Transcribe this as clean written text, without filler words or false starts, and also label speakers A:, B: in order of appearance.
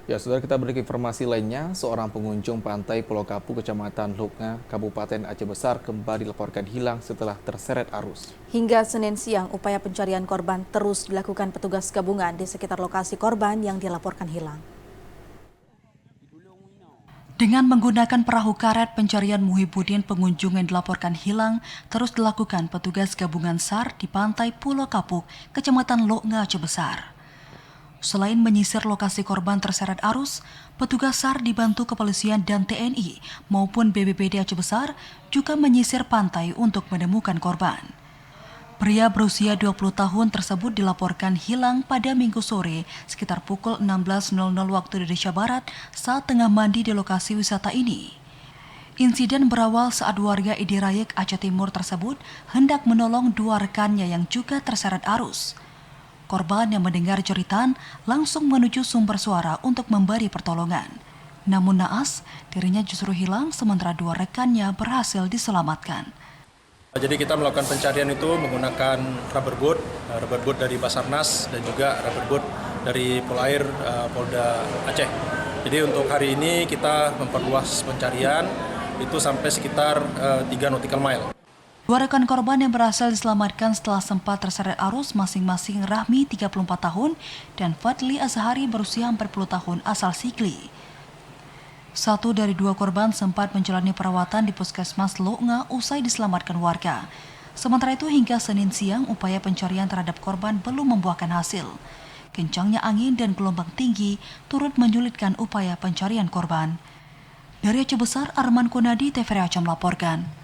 A: Ya, saudara, kita beri informasi lainnya. Seorang pengunjung pantai Pulau Kapu, Kecamatan Luknga, Kabupaten Aceh Besar kembali dilaporkan hilang setelah terseret arus.
B: Hingga Senin siang, upaya pencarian korban terus dilakukan petugas gabungan di sekitar lokasi korban yang dilaporkan hilang.
C: Dengan menggunakan perahu karet, pencarian Muhibudin pengunjung yang dilaporkan hilang terus dilakukan petugas gabungan SAR di pantai Pulau Kapuk, Kecamatan Luknga, Aceh Besar. Selain menyisir lokasi korban terseret arus, petugas SAR dibantu kepolisian dan TNI maupun BPBD Aceh Besar juga menyisir pantai untuk menemukan korban. Pria berusia 20 tahun tersebut dilaporkan hilang pada Minggu sore sekitar pukul 16.00 waktu Indonesia Barat saat tengah mandi di lokasi wisata ini. Insiden berawal saat warga Idirayek, Aceh Timur tersebut hendak menolong dua rekannya yang juga terseret arus. Korban yang mendengar jeritan langsung menuju sumber suara untuk memberi pertolongan. Namun naas, dirinya justru hilang sementara dua rekannya berhasil diselamatkan.
D: Jadi kita melakukan pencarian itu menggunakan rubber boat dari Basarnas dan juga rubber boat dari Polair Polda Aceh. Jadi untuk hari ini kita memperluas pencarian itu sampai sekitar 3 nautical mile.
C: Dua rekan korban yang berhasil diselamatkan setelah sempat terseret arus masing-masing Rahmi 34 tahun dan Fadli Azhari berusia 40 tahun asal Sigli. Satu dari dua korban sempat menjalani perawatan di Puskesmas Luknga usai diselamatkan warga. Sementara itu hingga Senin siang upaya pencarian terhadap korban belum membuahkan hasil. Kencangnya angin dan gelombang tinggi turut menyulitkan upaya pencarian korban. Dari Aceh Besar, Arman Kunadi, TVRI Aceh melaporkan.